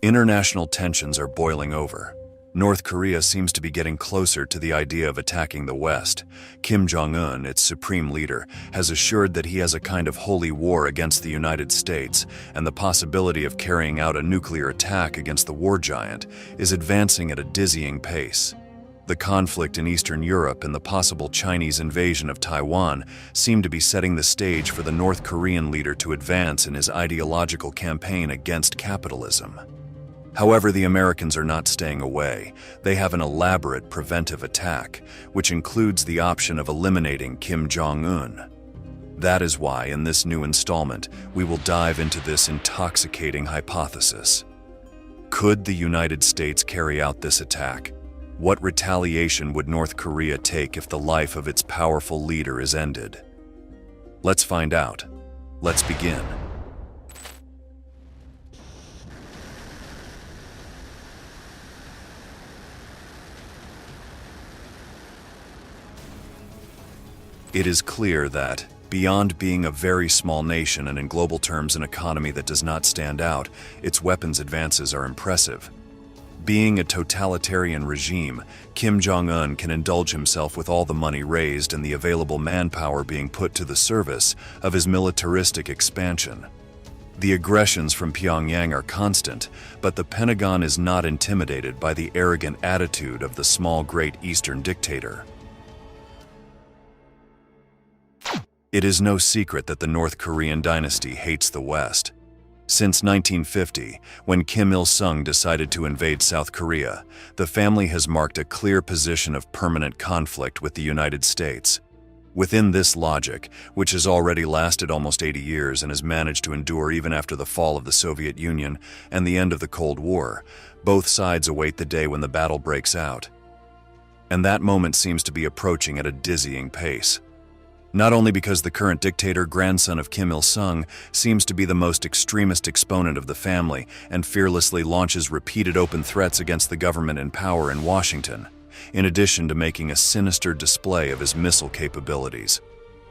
International tensions are boiling over. North Korea seems to be getting closer to the idea of attacking the West. Kim Jong-un, its supreme leader, has assured that he has a kind of holy war against the United States, and the possibility of carrying out a nuclear attack against the war giant is advancing at a dizzying pace. The conflict in Eastern Europe and the possible Chinese invasion of Taiwan seem to be setting the stage for the North Korean leader to advance in his ideological campaign against capitalism. However, the Americans are not staying away. They have an elaborate preventive attack, which includes the option of eliminating Kim Jong-un. That is why, in this new installment, we will dive into this intoxicating hypothesis. Could the United States carry out this attack? What retaliation would North Korea take if the life of its powerful leader is ended? Let's find out. Let's begin. It is clear that, beyond being a very small nation and in global terms an economy that does not stand out, its weapons advances are impressive. Being a totalitarian regime, Kim Jong-un can indulge himself with all the money raised and the available manpower being put to the service of his militaristic expansion. The aggressions from Pyongyang are constant, but the Pentagon is not intimidated by the arrogant attitude of the small Great Eastern dictator. It is no secret that the North Korean dynasty hates the West. Since 1950, when Kim Il-sung decided to invade South Korea, the family has marked a clear position of permanent conflict with the United States. Within this logic, which has already lasted almost 80 years and has managed to endure even after the fall of the Soviet Union and the end of the Cold War, both sides await the day when the battle breaks out. And that moment seems to be approaching at a dizzying pace. Not only because the current dictator, grandson of Kim Il-sung, seems to be the most extremist exponent of the family and fearlessly launches repeated open threats against the government in power in Washington, in addition to making a sinister display of his missile capabilities.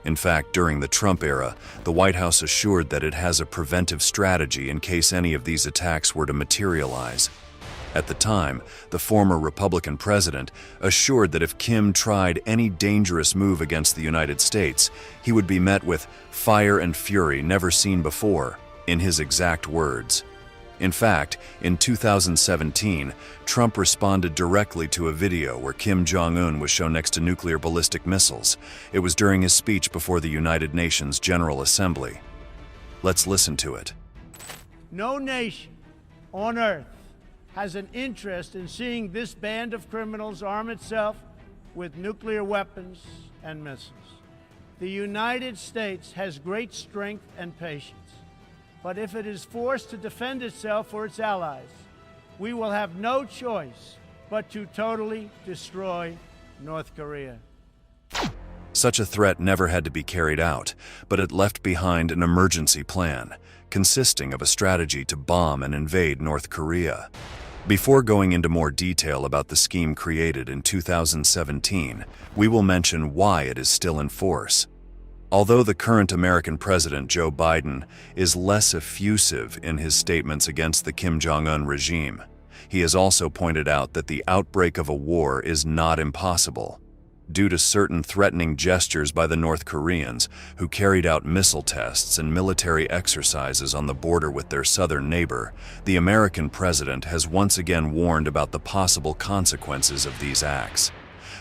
In fact, during the Trump era, the White House assured that it has a preventive strategy in case any of these attacks were to materialize. At the time, the former Republican president assured that if Kim tried any dangerous move against the United States, he would be met with fire and fury never seen before, in his exact words. In fact, in 2017, Trump responded directly to a video where Kim Jong-un was shown next to nuclear ballistic missiles. It was during his speech before the United Nations General Assembly. Let's listen to it. No nation on earth has an interest in seeing this band of criminals arm itself with nuclear weapons and missiles. The United States has great strength and patience, but if it is forced to defend itself or its allies, we will have no choice but to totally destroy North Korea. Such a threat never had to be carried out, but it left behind an emergency plan, consisting of a strategy to bomb and invade North Korea. Before going into more detail about the scheme created in 2017, we will mention why it is still in force. Although the current American president, Joe Biden, is less effusive in his statements against the Kim Jong-un regime, he has also pointed out that the outbreak of a war is not impossible. Due to certain threatening gestures by the North Koreans, who carried out missile tests and military exercises on the border with their southern neighbor, the American president has once again warned about the possible consequences of these acts.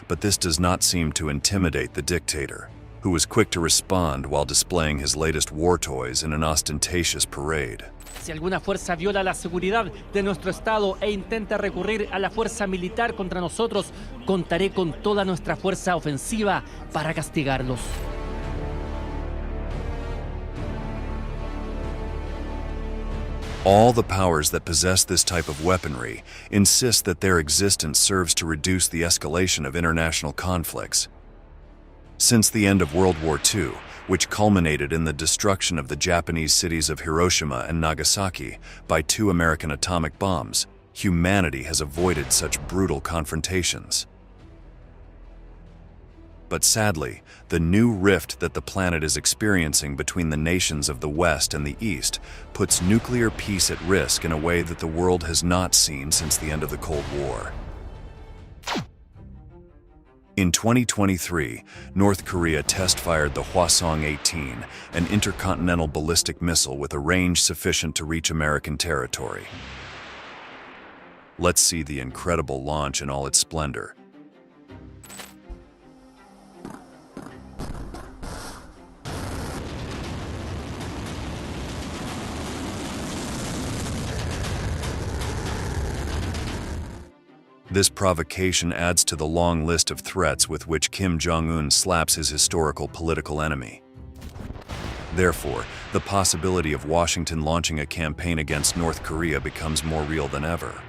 But this does not seem to intimidate the dictator, who was quick to respond while displaying his latest war toys in an ostentatious parade. Si alguna fuerza viola la seguridad de nuestro Estado e intenta recurrir a la fuerza militar contra nosotros, contaré con toda nuestra fuerza ofensiva para castigarlos. All the powers that possess this type of weaponry insist that their existence serves to reduce the escalation of international conflicts. Since the end of World War II, which culminated in the destruction of the Japanese cities of Hiroshima and Nagasaki by 2 American atomic bombs, humanity has avoided such brutal confrontations. But sadly, the new rift that the planet is experiencing between the nations of the West and the East puts nuclear peace at risk in a way that the world has not seen since the end of the Cold War. In 2023, North Korea test-fired the Hwasong-18, an intercontinental ballistic missile with a range sufficient to reach American territory. Let's see the incredible launch in all its splendor. This provocation adds to the long list of threats with which Kim Jong-un slaps his historical political enemy. Therefore, the possibility of Washington launching a campaign against North Korea becomes more real than ever.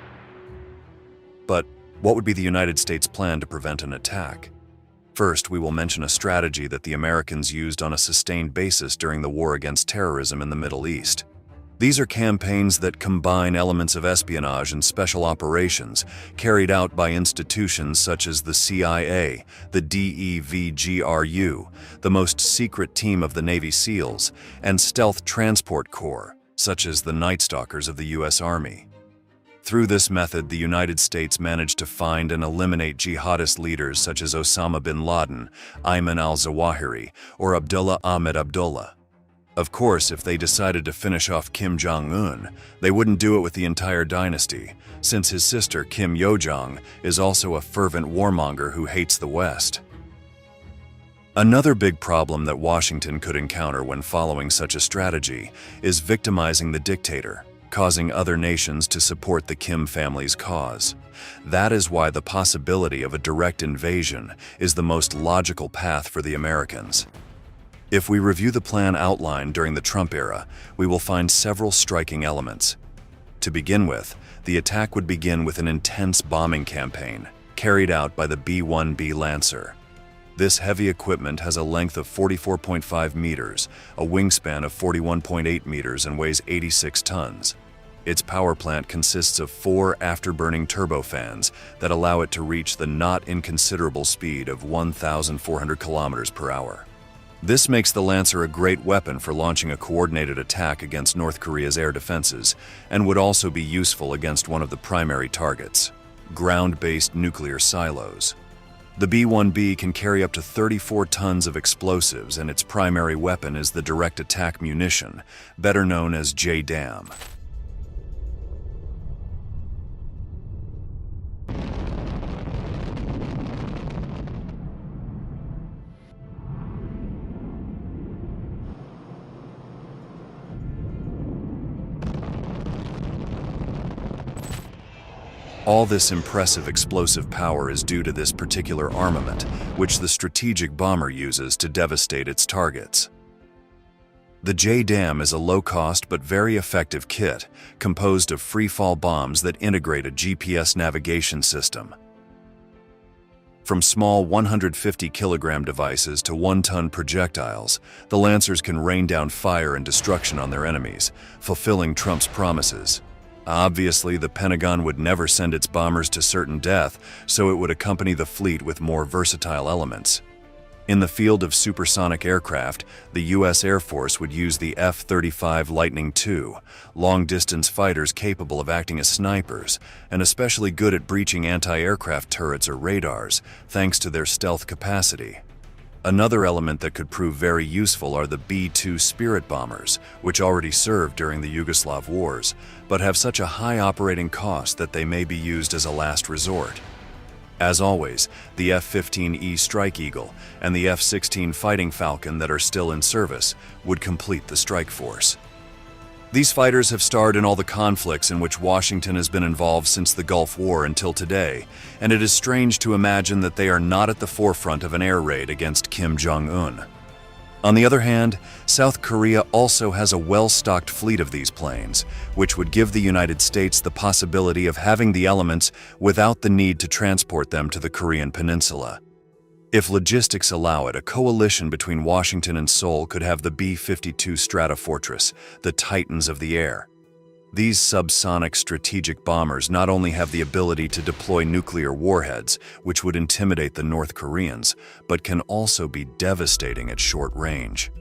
But what would be the United States' plan to prevent an attack? First, we will mention a strategy that the Americans used on a sustained basis during the war against terrorism in the Middle East. These are campaigns that combine elements of espionage and special operations carried out by institutions such as the CIA, the DEVGRU, the most secret team of the Navy SEALs, and stealth transport corps, such as the Night Stalkers of the U.S. Army. Through this method, the United States managed to find and eliminate jihadist leaders such as Osama bin Laden, Ayman al-Zawahiri, or Abdullah Ahmed Abdullah. Of course, if they decided to finish off Kim Jong-un, they wouldn't do it with the entire dynasty, since his sister Kim Yo-jong is also a fervent warmonger who hates the West. Another big problem that Washington could encounter when following such a strategy is victimizing the dictator, causing other nations to support the Kim family's cause. That is why the possibility of a direct invasion is the most logical path for the Americans. If we review the plan outlined during the Trump era, we will find several striking elements. To begin with, the attack would begin with an intense bombing campaign carried out by the B-1B Lancer. This heavy equipment has a length of 44.5 meters, a wingspan of 41.8 meters, and weighs 86 tons. Its power plant consists of 4 afterburning turbofans that allow it to reach the not inconsiderable speed of 1,400 kilometers per hour. This makes the Lancer a great weapon for launching a coordinated attack against North Korea's air defenses, and would also be useful against one of the primary targets, ground-based nuclear silos. The B-1B can carry up to 34 tons of explosives, and its primary weapon is the direct attack munition, better known as JDAM. All this impressive explosive power is due to this particular armament, which the strategic bomber uses to devastate its targets. The JDAM is a low-cost but very effective kit composed of free-fall bombs that integrate a GPS navigation system. From small 150-kilogram devices to 1-ton projectiles, the Lancers can rain down fire and destruction on their enemies, fulfilling Trump's promises. Obviously, the Pentagon would never send its bombers to certain death, so it would accompany the fleet with more versatile elements. In the field of supersonic aircraft, the U.S. Air Force would use the F-35 Lightning II, long-distance fighters capable of acting as snipers, and especially good at breaching anti-aircraft turrets or radars, thanks to their stealth capacity. Another element that could prove very useful are the B-2 Spirit bombers, which already served during the Yugoslav wars, but have such a high operating cost that they may be used as a last resort. As always, the F-15E Strike Eagle and the F-16 Fighting Falcon that are still in service would complete the strike force. These fighters have starred in all the conflicts in which Washington has been involved since the Gulf War until today, and it is strange to imagine that they are not at the forefront of an air raid against Kim Jong-un. On the other hand, South Korea also has a well-stocked fleet of these planes, which would give the United States the possibility of having the elements without the need to transport them to the Korean peninsula. If logistics allow it, a coalition between Washington and Seoul could have the B-52 Stratofortress, the Titans of the air. These subsonic strategic bombers not only have the ability to deploy nuclear warheads, which would intimidate the North Koreans, but can also be devastating at short range.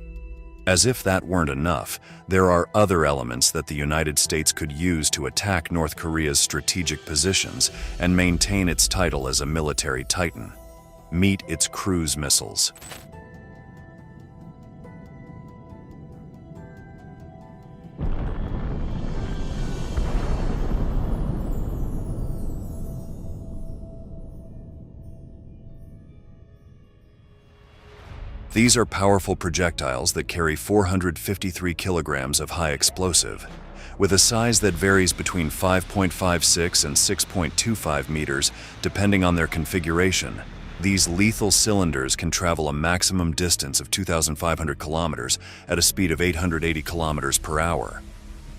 As if that weren't enough, there are other elements that the United States could use to attack North Korea's strategic positions and maintain its title as a military titan. Meet its cruise missiles. These are powerful projectiles that carry 453 kilograms of high explosive. With a size that varies between 5.56 and 6.25 meters, depending on their configuration, these lethal cylinders can travel a maximum distance of 2,500 kilometers at a speed of 880 kilometers per hour.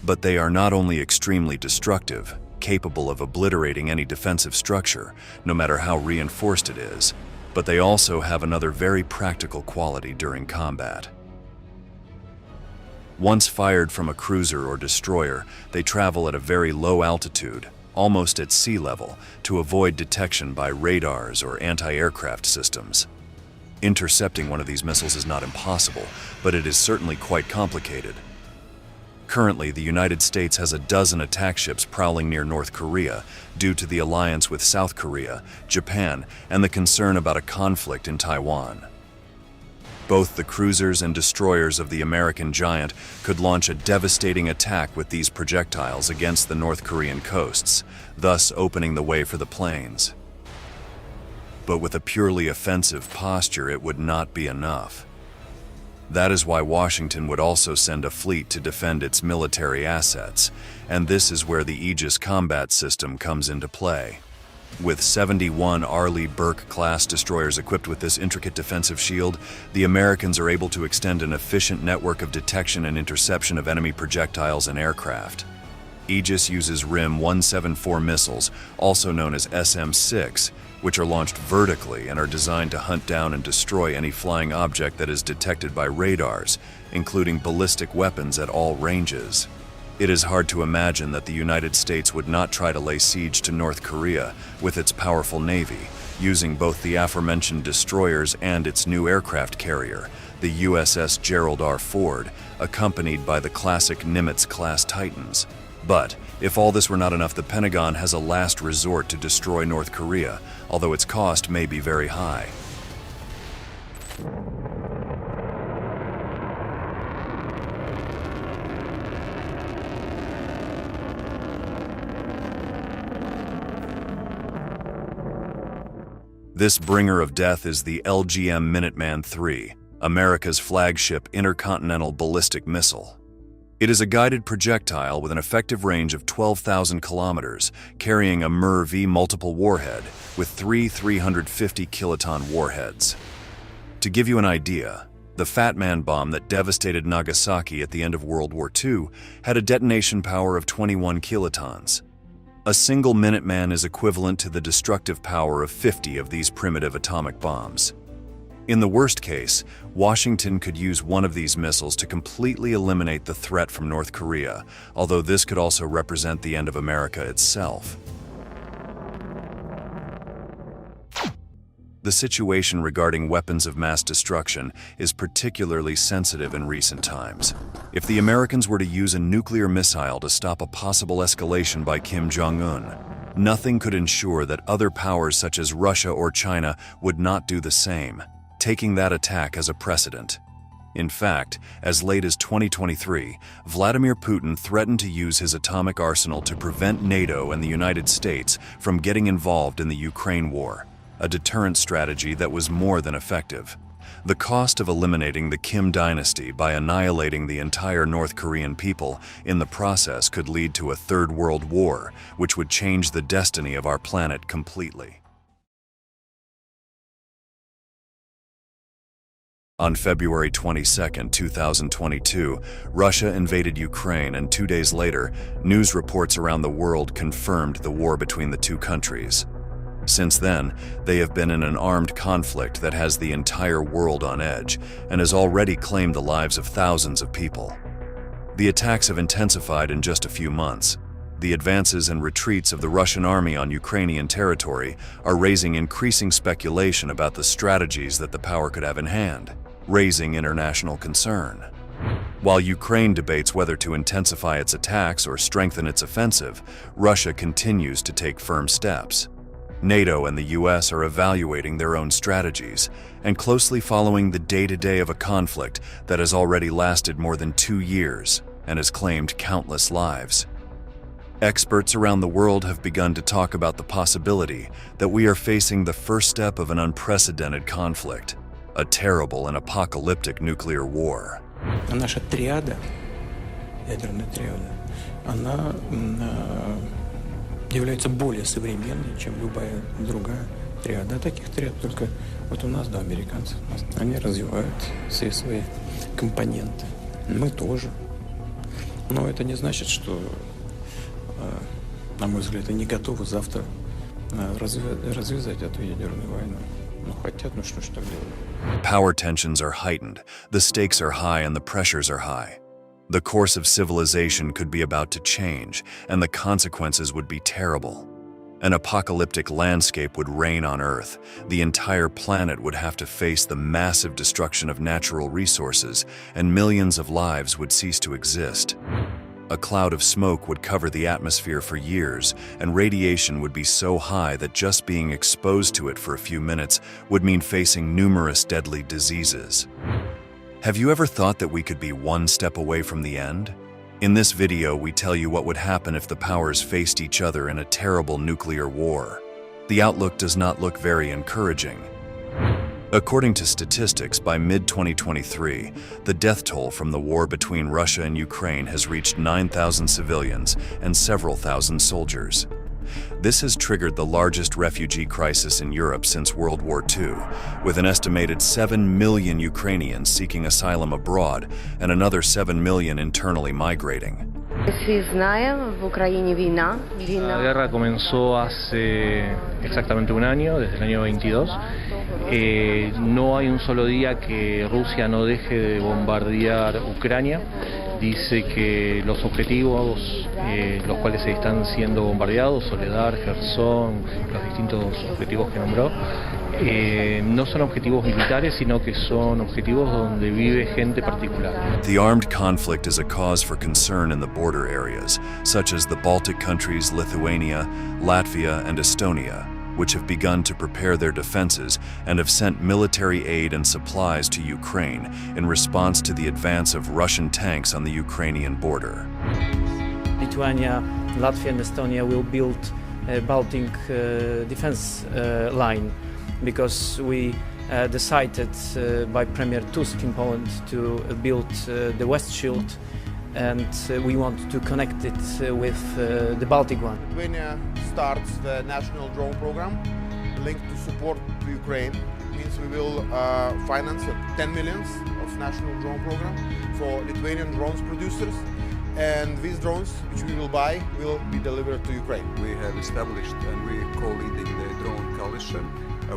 But they are not only extremely destructive, capable of obliterating any defensive structure, no matter how reinforced it is, but they also have another very practical quality during combat. Once fired from a cruiser or destroyer, they travel at a very low altitude, almost at sea level, to avoid detection by radars or anti-aircraft systems. Intercepting one of these missiles is not impossible, but it is certainly quite complicated. Currently, the United States has a dozen attack ships prowling near North Korea due to the alliance with South Korea, Japan, and the concern about a conflict in Taiwan. Both the cruisers and destroyers of the American giant could launch a devastating attack with these projectiles against the North Korean coasts, thus opening the way for the planes. But with a purely offensive posture, it would not be enough. That is why Washington would also send a fleet to defend its military assets, and this is where the Aegis combat system comes into play. With 71 Arleigh Burke-class destroyers equipped with this intricate defensive shield, the Americans are able to extend an efficient network of detection and interception of enemy projectiles and aircraft. Aegis uses RIM-174 missiles, also known as SM-6, which are launched vertically and are designed to hunt down and destroy any flying object that is detected by radars, including ballistic weapons at all ranges. It is hard to imagine that the United States would not try to lay siege to North Korea with its powerful navy, using both the aforementioned destroyers and its new aircraft carrier, the USS Gerald R. Ford, accompanied by the classic Nimitz-class Titans. But if all this were not enough, the Pentagon has a last resort to destroy North Korea, although its cost may be very high. This bringer of death is the LGM Minuteman III, America's flagship intercontinental ballistic missile. It is a guided projectile with an effective range of 12,000 kilometers, carrying a MIR-V multiple warhead with three 350 kiloton warheads. To give you an idea, the Fat Man bomb that devastated Nagasaki at the end of World War II had a detonation power of 21 kilotons. A single Minuteman is equivalent to the destructive power of 50 of these primitive atomic bombs. In the worst case, Washington could use one of these missiles to completely eliminate the threat from North Korea, although this could also represent the end of America itself. The situation regarding weapons of mass destruction is particularly sensitive in recent times. If the Americans were to use a nuclear missile to stop a possible escalation by Kim Jong-un, nothing could ensure that other powers such as Russia or China would not do the same, taking that attack as a precedent. In fact, as late as 2023, Vladimir Putin threatened to use his atomic arsenal to prevent NATO and the United States from getting involved in the Ukraine war, a deterrent strategy that was more than effective. The cost of eliminating the Kim dynasty by annihilating the entire North Korean people in the process could lead to a third world war, which would change the destiny of our planet completely. On February 22, 2022, Russia invaded Ukraine, and 2 days later, news reports around the world confirmed the war between the two countries. Since then, they have been in an armed conflict that has the entire world on edge and has already claimed the lives of thousands of people. The attacks have intensified in just a few months. The advances and retreats of the Russian army on Ukrainian territory are raising increasing speculation about the strategies that the power could have in hand, raising international concern. While Ukraine debates whether to intensify its attacks or strengthen its offensive, Russia continues to take firm steps. NATO and the US are evaluating their own strategies and closely following the day-to-day of a conflict that has already lasted more than 2 years and has claimed countless lives. Experts around the world have begun to talk about the possibility that we are facing the first step of an unprecedented conflict, a terrible and apocalyptic nuclear war. Наша триада, ядерная триада, она является более современной, чем любая другая триада. Таких триад только вот у нас, да, американцев. Они развивают все свои компоненты. Мы тоже. Но это не значит, что, на мой взгляд, они готовы завтра развязать эту ядерную войну. Ну, хотят, ну что ж так делать? Power tensions are heightened, the stakes are high and the pressures are high. The course of civilization could be about to change, and the consequences would be terrible. An apocalyptic landscape would reign on Earth. The entire planet would have to face the massive destruction of natural resources, and millions of lives would cease to exist. A cloud of smoke would cover the atmosphere for years, and radiation would be so high that just being exposed to it for a few minutes would mean facing numerous deadly diseases. Have you ever thought that we could be one step away from the end? In this video, we tell you what would happen if the powers faced each other in a terrible nuclear war. The outlook does not look very encouraging. According to statistics, by mid-2023, the death toll from the war between Russia and Ukraine has reached 9,000 civilians and several thousand soldiers. This has triggered the largest refugee crisis in Europe since World War II, with an estimated 7 million Ukrainians seeking asylum abroad and another 7 million internally migrating. La guerra comenzó hace exactamente un año, desde el año 22. No hay un solo día que Rusia no deje de bombardear Ucrania. Dice que los objetivos, los cuales se están siendo bombardeados, Soledar, Gerson, los distintos objetivos que nombró, no son objetivos militares, sino que son objetivos donde vive gente particular. The armed conflict is a cause for concern in the border areas, such as the Baltic countries Lithuania, Latvia, and Estonia, which have begun to prepare their defenses and have sent military aid and supplies to Ukraine in response to the advance of Russian tanks on the Ukrainian border. Lithuania, Latvia, and Estonia will build a Baltic defense line because we decided by Premier Tusk in Poland to build the West Shield, and we want to connect it with the Baltic one. Lithuania starts the national drone program linked to support to Ukraine. It means we will finance 10 millions of national drone program for Lithuanian drones producers, and these drones which we will buy will be delivered to Ukraine. We have established and we are co-leading the drone coalition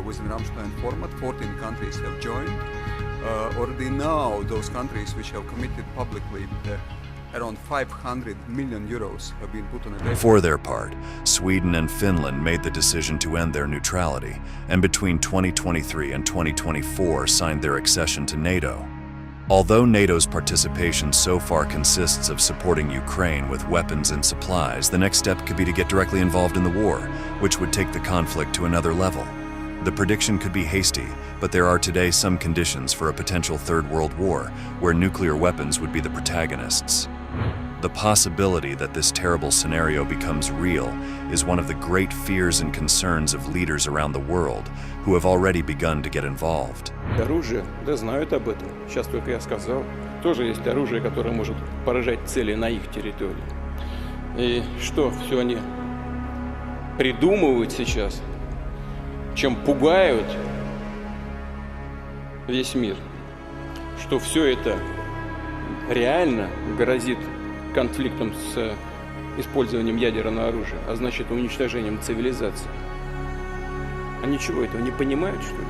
within Ramstein format. 14 countries have joined. Already now those countries which have committed publicly around 500 million euros have been put on a table. For their part, Sweden and Finland made the decision to end their neutrality, and between 2023 and 2024 signed their accession to NATO. Although NATO's participation so far consists of supporting Ukraine with weapons and supplies, the next step could be to get directly involved in the war, which would take the conflict to another level. The prediction could be hasty, but there are today some conditions for a potential Third World War, where nuclear weapons would be the protagonists. The possibility that this terrible scenario becomes real is one of the great fears and concerns of leaders around the world who have already begun to get involved. Оружие, да, знают об этом. Сейчас только я сказал. Тоже есть оружие, которое может поражать цели на их территории. И что все они придумывают сейчас, чем пугают весь мир, что все это реально грозит конфликтом с использованием ядерного оружия, а значит уничтожением цивилизации. Они чего, этого не понимают, что ли?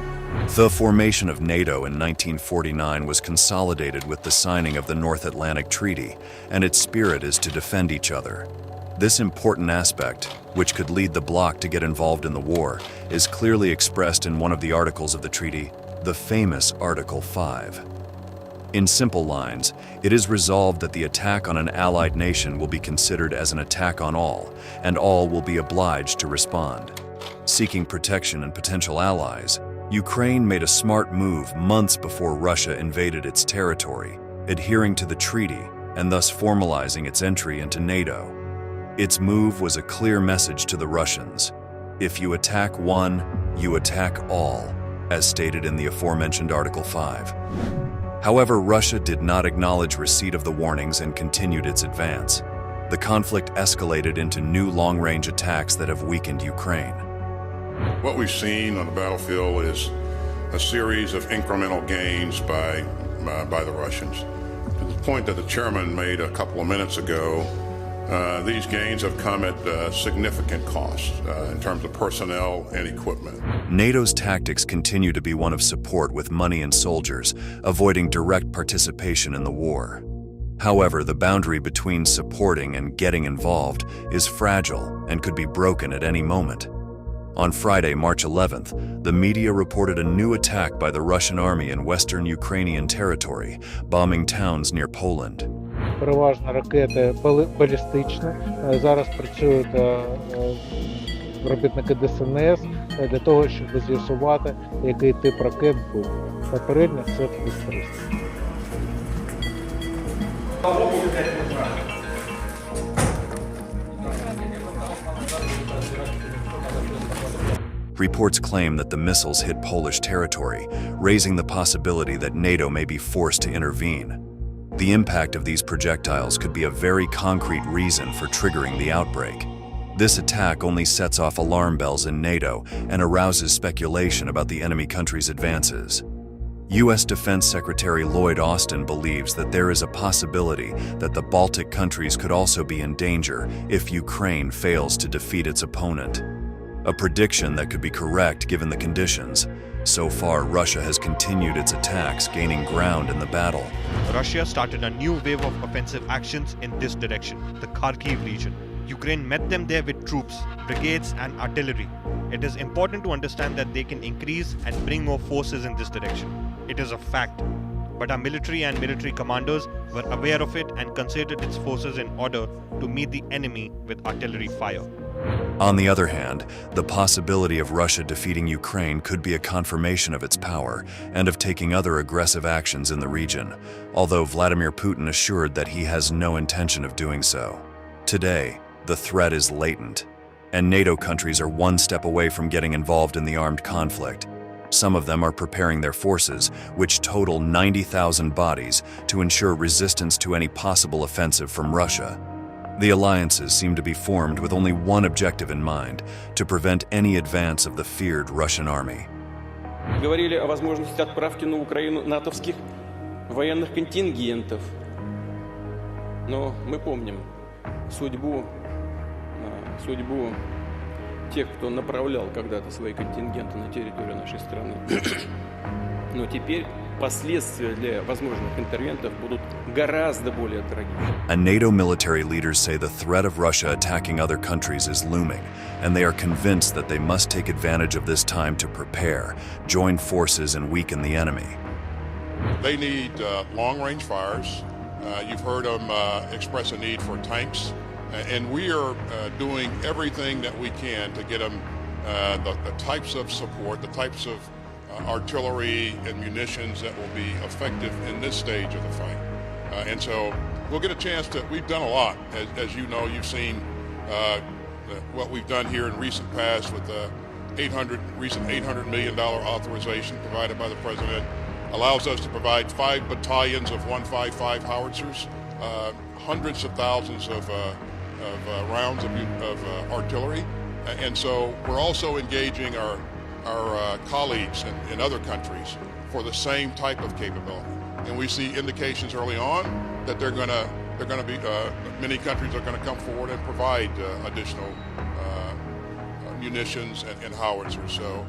The formation of NATO in 1949 was consolidated with the signing of the North Atlantic Treaty, and its spirit is to defend each other. This important aspect, which could lead the bloc to get involved in the war, is clearly expressed in one of the articles of the treaty, the famous Article 5. In simple lines, it is resolved that the attack on an allied nation will be considered as an attack on all, and all will be obliged to respond. Seeking protection and potential allies, Ukraine made a smart move months before Russia invaded its territory, adhering to the treaty and thus formalizing its entry into NATO. Its move was a clear message to the Russians. If you attack one, you attack all, as stated in the aforementioned Article 5. However, Russia did not acknowledge receipt of the warnings and continued its advance. The conflict escalated into new long-range attacks that have weakened Ukraine. What we've seen on the battlefield is a series of incremental gains by the Russians. To the point that the chairman made a couple of minutes ago, these gains have come at significant cost in terms of personnel and equipment. NATO's tactics continue to be one of support with money and soldiers, avoiding direct participation in the war. However, the boundary between supporting and getting involved is fragile and could be broken at any moment. On Friday, March 11th, the media reported a new attack by the Russian army in western Ukrainian territory, bombing towns near Poland. Переважно ракети балістичні. Зараз працюють робітники ДСНС для того, щоб з'ясувати, який тип ракет був. Попередньо це С-300. Reports claim that the missiles hit Polish territory, raising the possibility that NATO may be forced to intervene. The impact of these projectiles could be a very concrete reason for triggering the outbreak. This attack only sets off alarm bells in NATO and arouses speculation about the enemy country's advances. U.S. Defense Secretary Lloyd Austin believes that there is a possibility that the Baltic countries could also be in danger if Ukraine fails to defeat its opponent. A prediction that could be correct given the conditions. So far, Russia has continued its attacks, gaining ground in the battle. Russia started a new wave of offensive actions in this direction, the Kharkiv region. Ukraine met them there with troops, brigades and artillery. It is important to understand that they can increase and bring more forces in this direction. It is a fact. But our military and military commanders were aware of it and considered its forces in order to meet the enemy with artillery fire. On the other hand, the possibility of Russia defeating Ukraine could be a confirmation of its power and of taking other aggressive actions in the region, although Vladimir Putin assured that he has no intention of doing so. Today, the threat is latent, and NATO countries are one step away from getting involved in the armed conflict. Some of them are preparing their forces, which total 90,000 bodies, to ensure resistance to any possible offensive from Russia. The alliances seem to be formed with only one objective in mind, to prevent any advance of the feared Russian army. Говорили о возможности отправки на Украину натовских военных контингентов. Но мы помним судьбу тех, кто направлял когда-то свои контингенты на территорию нашей страны. Но теперь последствия для возможных интервентов будут гораздо более трагичны. And NATO military leaders say the threat of Russia attacking other countries is looming, and they are convinced that they must take advantage of this time to prepare, join forces, and weaken the enemy. They need long-range fires. You've heard them express a need for tanks, and we are doing everything that we can to get them the types of support, the types of artillery and munitions that will be effective in this stage of the fight. And so we'll get a chance to, we've done a lot. As you know, you've seen what we've done here in recent past with the recent $800 million authorization provided by the President. Allows us to provide 5 battalions of 155 howitzers, hundreds of thousands of rounds of artillery. And so we're also engaging our colleagues in other countries for the same type of capability. And we see indications early on that they're going to be many countries are going to come forward and provide additional munitions and howitzers. So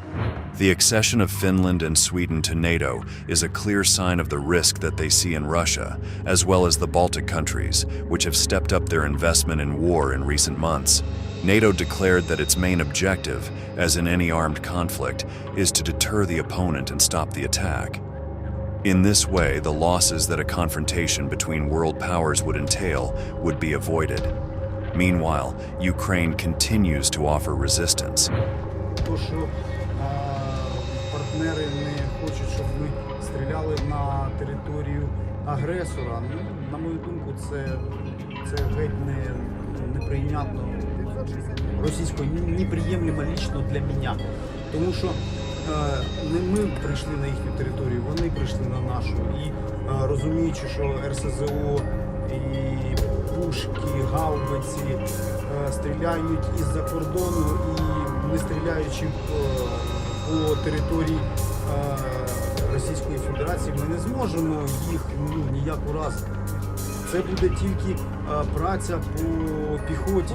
The accession of Finland and Sweden to NATO is a clear sign of the risk that they see in Russia, as well as the Baltic countries, which have stepped up their investment in war in recent months. NATO declared that its main objective, as in any armed conflict, is to deter the opponent and stop the attack. In this way, the losses that a confrontation between world powers would entail would be avoided. Meanwhile, Ukraine continues to offer resistance. То, що партнери не хочуть, щоб ми стріляли на територію агресора, ну, на мою думку, це геть неприйнятно російською, неприємлемо лично для мене. Тому що не ми прийшли на їхню територію, вони прийшли на нашу. І розуміючи, що РСЗО і пушки, гаубиці стріляють із-за кордону і не стріляючи по території Російської Федерації, ми не зможемо їх ніяк уразити. Це буде тільки праця по піхоті.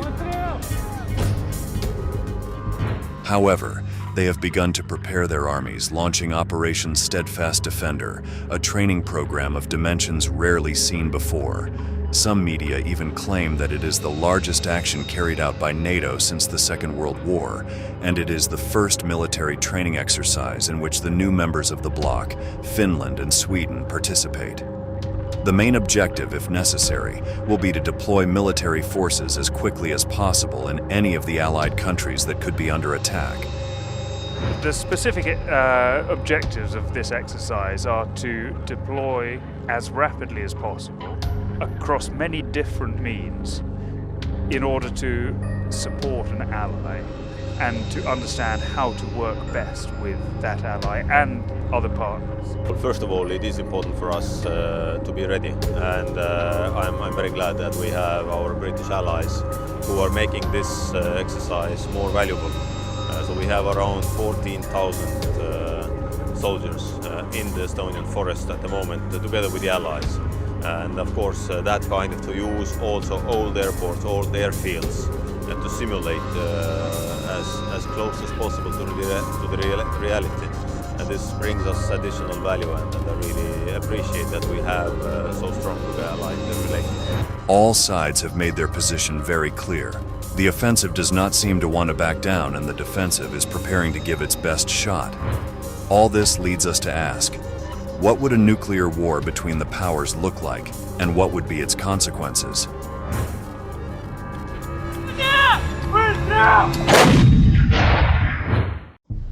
However, they have begun to prepare their armies, launching Operation Steadfast Defender, a training program of dimensions rarely seen before. Some media even claim that it is the largest action carried out by NATO since the Second World War, and it is the first military training exercise in which the new members of the bloc, Finland and Sweden, participate. The main objective, if necessary, will be to deploy military forces as quickly as possible in any of the allied countries that could be under attack. The specific objectives of this exercise are to deploy as rapidly as possible across many different means in order to support an ally and to understand how to work best with that ally and other partners. Well, first of all, it is important for us to be ready, and I'm very glad that we have our British allies who are making this exercise more valuable. So we have around 14,000 soldiers in the Estonian forest at the moment, together with the allies. And of course, that kind of to use also old airports, old airfields, and to simulate as close as possible to the reality. And this brings us additional value, and I really appreciate that we have so strong allied relations. All sides have made their position very clear. The offensive does not seem to want to back down, and the defensive is preparing to give its best shot. All this leads us to ask, what would a nuclear war between the powers look like, and what would be its consequences?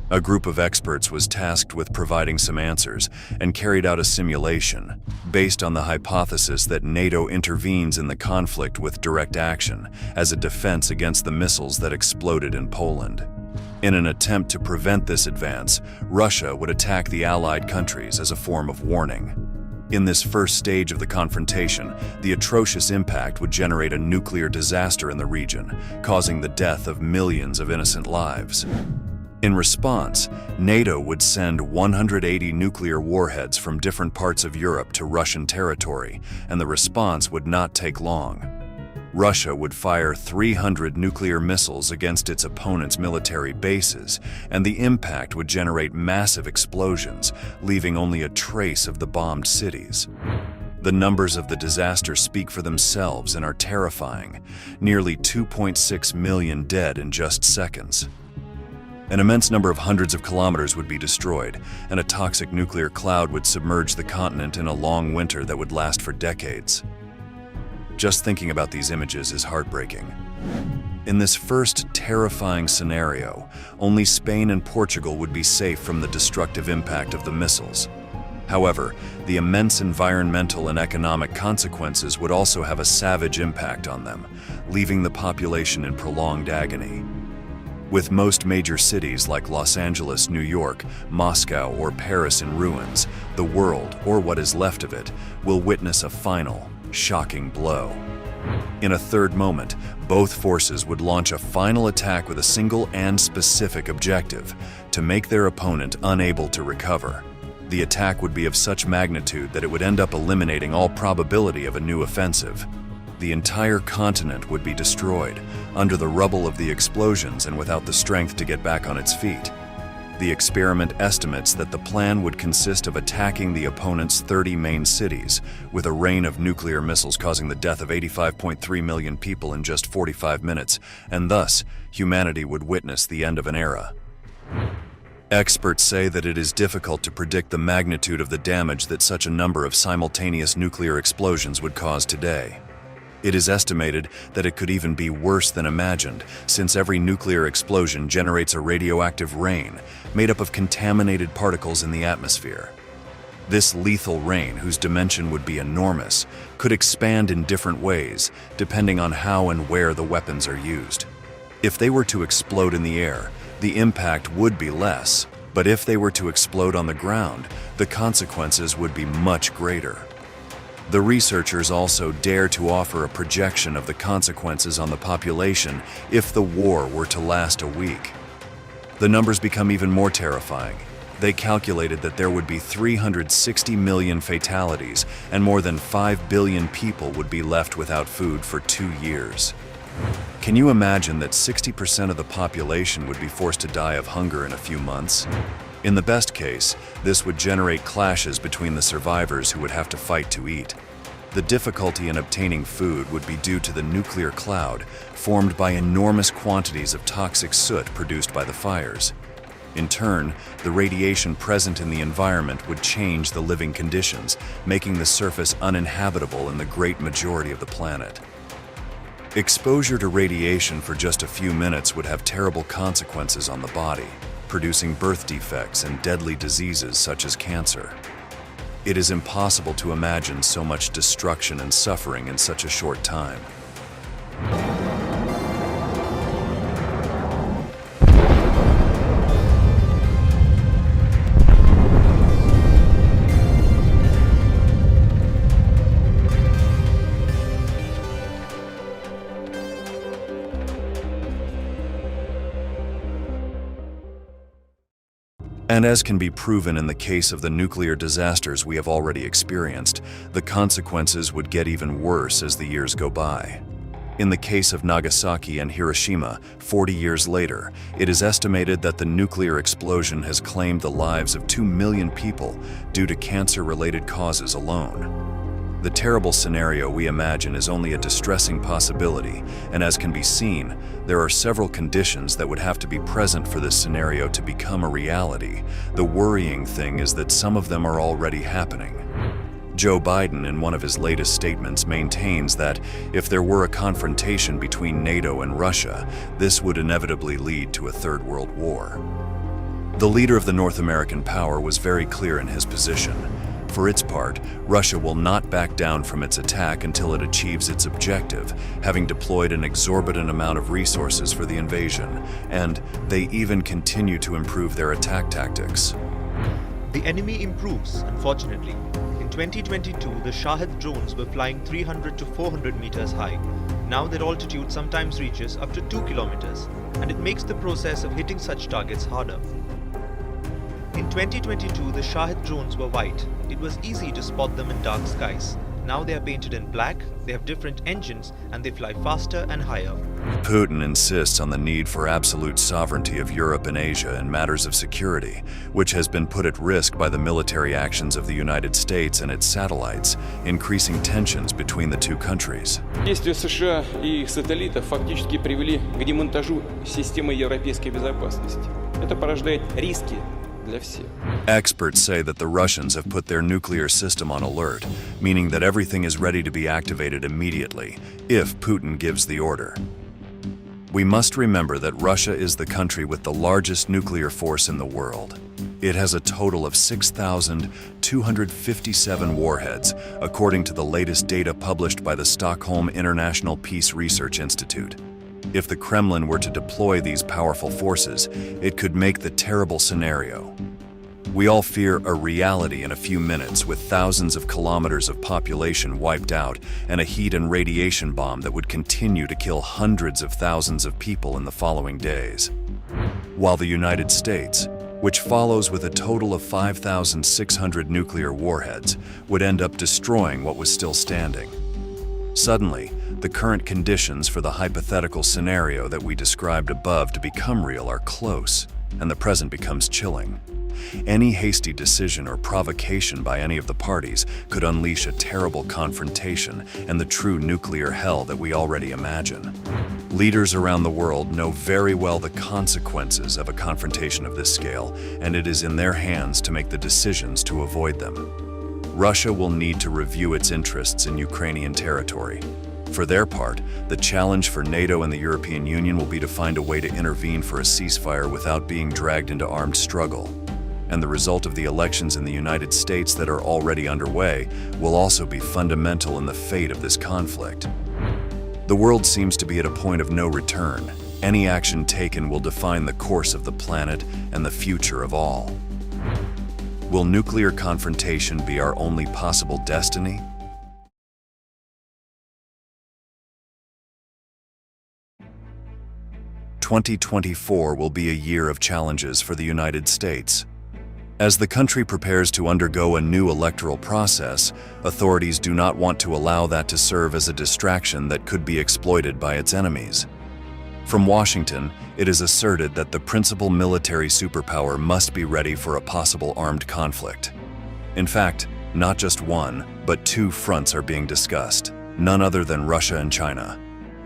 A group of experts was tasked with providing some answers and carried out a simulation based on the hypothesis that NATO intervenes in the conflict with direct action as a defense against the missiles that exploded in Poland. In an attempt to prevent this advance, Russia would attack the allied countries as a form of warning. In this first stage of the confrontation, the atrocious impact would generate a nuclear disaster in the region, causing the death of millions of innocent lives. In response, NATO would send 180 nuclear warheads from different parts of Europe to Russian territory, and the response would not take long. Russia would fire 300 nuclear missiles against its opponent's military bases, and the impact would generate massive explosions, leaving only a trace of the bombed cities. The numbers of the disaster speak for themselves and are terrifying. Nearly 2.6 million dead in just seconds. An immense number of hundreds of kilometers would be destroyed, and a toxic nuclear cloud would submerge the continent in a long winter that would last for decades. Just thinking about these images is heartbreaking. In this first terrifying scenario, only Spain and Portugal would be safe from the destructive impact of the missiles. However, the immense environmental and economic consequences would also have a savage impact on them, leaving the population in prolonged agony. With most major cities like Los Angeles, New York, Moscow, or Paris in ruins, the world, or what is left of it, will witness a final, shocking blow. In a third moment, both forces would launch a final attack with a single and specific objective: to make their opponent unable to recover. The attack would be of such magnitude that it would end up eliminating all probability of a new offensive. the entire continent would be destroyed, under the rubble of the explosions and without the strength to get back on its feet. The experiment estimates that the plan would consist of attacking the opponent's 30 main cities, with a rain of nuclear missiles causing the death of 85.3 million people in just 45 minutes, and thus, humanity would witness the end of an era. Experts say that it is difficult to predict the magnitude of the damage that such a number of simultaneous nuclear explosions would cause today. It is estimated that it could even be worse than imagined, since every nuclear explosion generates a radioactive rain made up of contaminated particles in the atmosphere. This lethal rain, whose dimension would be enormous, could expand in different ways, depending on how and where the weapons are used. If they were to explode in the air, the impact would be less, but if they were to explode on the ground, the consequences would be much greater. The researchers also dare to offer a projection of the consequences on the population if the war were to last a week. The numbers become even more terrifying. They calculated that there would be 360 million fatalities and more than 5 billion people would be left without food for 2 years. Can you imagine that 60% of the population would be forced to die of hunger in a few months? In the best case, this would generate clashes between the survivors who would have to fight to eat. The difficulty in obtaining food would be due to the nuclear cloud formed by enormous quantities of toxic soot produced by the fires. In turn, the radiation present in the environment would change the living conditions, making the surface uninhabitable in the great majority of the planet. Exposure to radiation for just a few minutes would have terrible consequences on the body, producing birth defects and deadly diseases such as cancer. It is impossible to imagine so much destruction and suffering in such a short time. And as can be proven in the case of the nuclear disasters we have already experienced, the consequences would get even worse as the years go by. In the case of Nagasaki and Hiroshima, 40 years later, it is estimated that the nuclear explosion has claimed the lives of 2 million people due to cancer-related causes alone. The terrible scenario we imagine is only a distressing possibility, and as can be seen, there are several conditions that would have to be present for this scenario to become a reality. The worrying thing is that some of them are already happening. Joe Biden, in one of his latest statements, maintains that if there were a confrontation between NATO and Russia, this would inevitably lead to a third world war. The leader of the North American power was very clear in his position. For its part, Russia will not back down from its attack until it achieves its objective, having deployed an exorbitant amount of resources for the invasion, and they even continue to improve their attack tactics. The enemy improves, unfortunately. In 2022, the Shahed drones were flying 300 to 400 meters high. Now their altitude sometimes reaches up to 2 kilometers, and it makes the process of hitting such targets harder. In 2022, the Shahed drones were white. It was easy to spot them in dark skies. Now they are painted in black, they have different engines, and they fly faster and higher. Putin insists on the need for absolute sovereignty of Europe and Asia in matters of security, which has been put at risk by the military actions of the United States and its satellites, increasing tensions between the two countries. Действия США и их сателлитов фактически привели к демонтажу системы европейской безопасности. Это порождает риски. Experts say that the Russians have put their nuclear system on alert, meaning that everything is ready to be activated immediately, if Putin gives the order. We must remember that Russia is the country with the largest nuclear force in the world. It has a total of 6,257 warheads, according to the latest data published by the Stockholm International Peace Research Institute. If the Kremlin were to deploy these powerful forces, it could make the terrible scenario. We all fear a reality in a few minutes with thousands of kilometers of population wiped out and a heat and radiation bomb that would continue to kill hundreds of thousands of people in the following days. While the United States, which follows with a total of 5,600 nuclear warheads, would end up destroying what was still standing. Suddenly, the current conditions for the hypothetical scenario that we described above to become real are close, and the present becomes chilling. Any hasty decision or provocation by any of the parties could unleash a terrible confrontation and the true nuclear hell that we already imagine. Leaders around the world know very well the consequences of a confrontation of this scale, and it is in their hands to make the decisions to avoid them. Russia will need to review its interests in Ukrainian territory. For their part, the challenge for NATO and the European Union will be to find a way to intervene for a ceasefire without being dragged into armed struggle. And the result of the elections in the United States that are already underway will also be fundamental in the fate of this conflict. The world seems to be at a point of no return. Any action taken will define the course of the planet and the future of all. Will nuclear confrontation be our only possible destiny? "2024 will be a year of challenges for the United States. As the country prepares to undergo a new electoral process, authorities do not want to allow that to serve as a distraction that could be exploited by its enemies. From Washington, it is asserted that the principal military superpower must be ready for a possible armed conflict. In fact, not just one, but two fronts are being discussed, none other than Russia and China.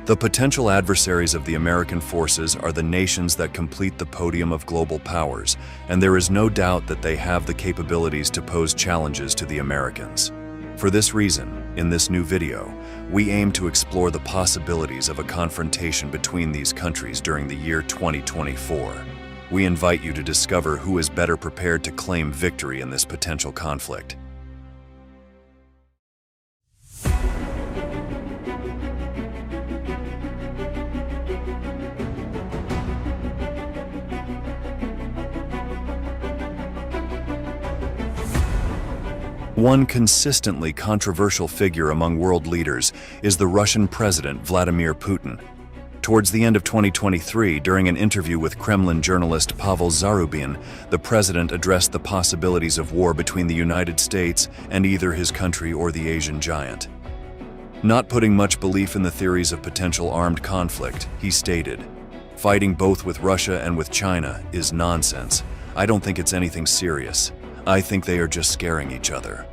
The potential adversaries of the American forces are the nations that complete the podium of global powers, and there is no doubt that they have the capabilities to pose challenges to the Americans. For this reason, in this new video, we aim to explore the possibilities of a confrontation between these countries during the year 2024. We invite you to discover who is better prepared to claim victory in this potential conflict. One consistently controversial figure among world leaders is the Russian President Vladimir Putin. Towards the end of 2023, during an interview with Kremlin journalist Pavel Zarubin, the president addressed the possibilities of war between the United States and either his country or the Asian giant. Not putting much belief in the theories of potential armed conflict, he stated, "Fighting both with Russia and with China is nonsense. I don't think it's anything serious. I think they are just scaring each other."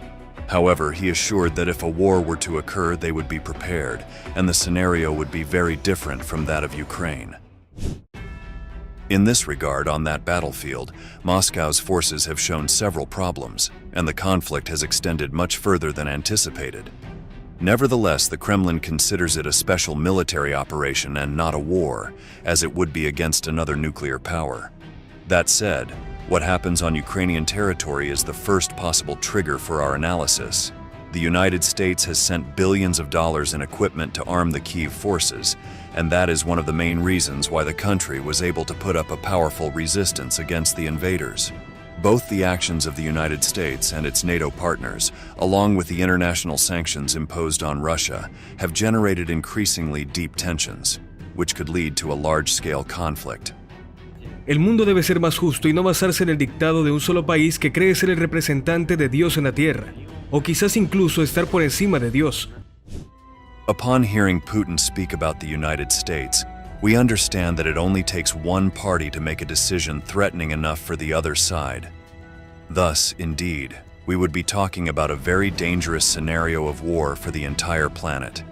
However, he assured that if a war were to occur, they would be prepared, and the scenario would be very different from that of Ukraine. In this regard, on that battlefield, Moscow's forces have shown several problems, and the conflict has extended much further than anticipated. Nevertheless, the Kremlin considers it a special military operation and not a war, as it would be against another nuclear power. That said, what happens on Ukrainian territory is the first possible trigger for our analysis. The United States has sent billions of dollars in equipment to arm the Kyiv forces, and that is one of the main reasons why the country was able to put up a powerful resistance against the invaders. Both the actions of the United States and its NATO partners, along with the international sanctions imposed on Russia, have generated increasingly deep tensions, which could lead to a large-scale conflict. El mundo debe ser más justo y no basarse en el dictado de un solo país que cree ser el representante de Dios en la tierra, o quizás incluso estar por encima de Dios. Upon hearing Putin speak about the United States, we understand that it only takes one party to make a decision threatening enough for the other side. Thus, indeed, we would be talking about a very dangerous scenario of war for the entire planet.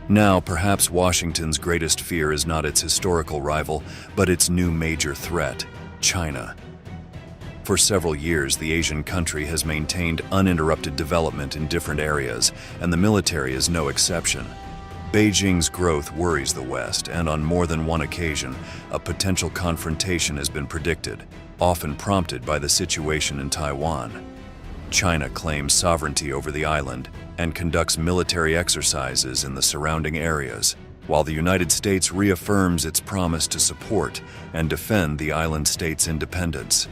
Now, perhaps Washington's greatest fear is not its historical rival, but its new major threat, China. For several years, the Asian country has maintained uninterrupted development in different areas, and the military is no exception. Beijing's growth worries the West, and on more than one occasion, a potential confrontation has been predicted, often prompted by the situation in Taiwan. China claims sovereignty over the island and conducts military exercises in the surrounding areas, while the United States reaffirms its promise to support and defend the island state's independence.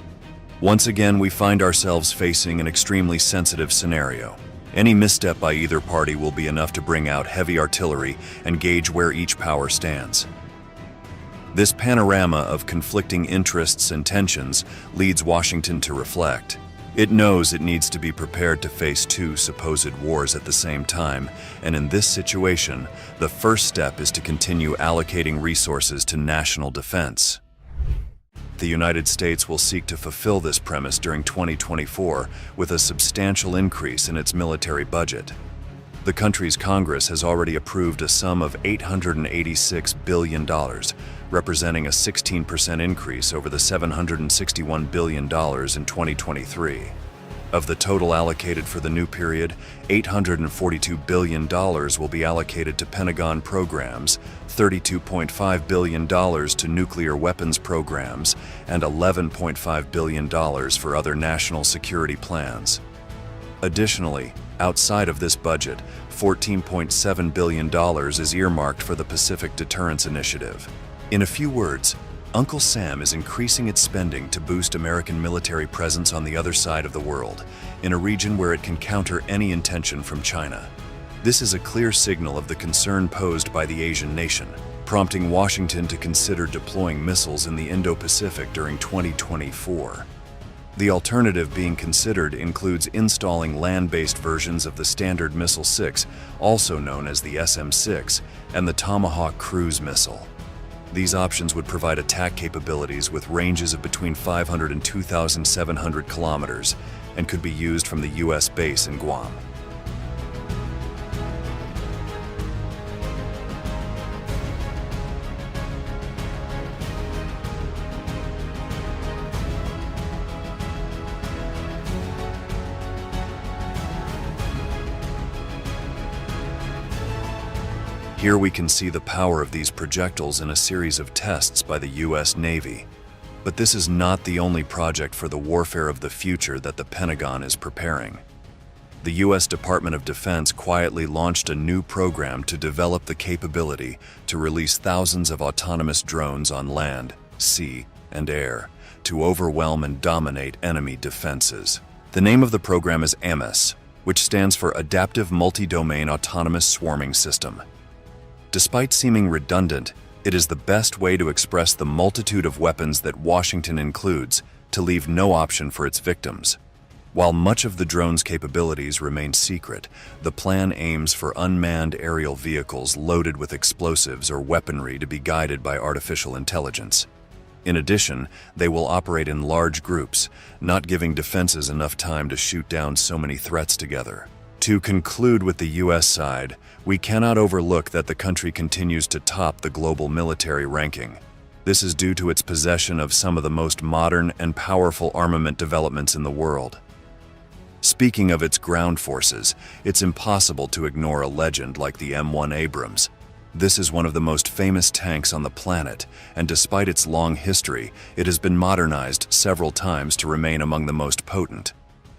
Once again, we find ourselves facing an extremely sensitive scenario. Any misstep by either party will be enough to bring out heavy artillery and gauge where each power stands. This panorama of conflicting interests and tensions leads Washington to reflect. It knows it needs to be prepared to face two supposed wars at the same time, and in this situation, the first step is to continue allocating resources to national defense. The United States will seek to fulfill this premise during 2024 with a substantial increase in its military budget. The country's Congress has already approved a sum of $886 billion, representing a 16% increase over the $761 billion in 2023. Of the total allocated for the new period, $842 billion will be allocated to Pentagon programs, $32.5 billion to nuclear weapons programs, and $11.5 billion for other national security plans. Additionally, outside of this budget, $14.7 billion is earmarked for the Pacific Deterrence Initiative. In a few words, Uncle Sam is increasing its spending to boost American military presence on the other side of the world, in a region where it can counter any intention from China. This is a clear signal of the concern posed by the Asian nation, prompting Washington to consider deploying missiles in the Indo-Pacific during 2024. The alternative being considered includes installing land-based versions of the Standard Missile-6, also known as the SM-6, and the Tomahawk cruise missile. These options would provide attack capabilities with ranges of between 500 and 2,700 kilometers and could be used from the U.S. base in Guam. Here we can see the power of these projectiles in a series of tests by the U.S. Navy. But this is not the only project for the warfare of the future that the Pentagon is preparing. The U.S. Department of Defense quietly launched a new program to develop the capability to release thousands of autonomous drones on land, sea, and air to overwhelm and dominate enemy defenses. The name of the program is AMAS, which stands for Adaptive Multi-Domain Autonomous Swarming System. Despite seeming redundant, it is the best way to express the multitude of weapons that Washington includes to leave no option for its victims. While much of the drone's capabilities remain secret, the plan aims for unmanned aerial vehicles loaded with explosives or weaponry to be guided by artificial intelligence. In addition, they will operate in large groups, not giving defenses enough time to shoot down so many threats together. To conclude with the U.S. side, we cannot overlook that the country continues to top the global military ranking. This is due to its possession of some of the most modern and powerful armament developments in the world. Speaking of its ground forces, it's impossible to ignore a legend like the M1 Abrams. This is one of the most famous tanks on the planet, and despite its long history, it has been modernized several times to remain among the most potent.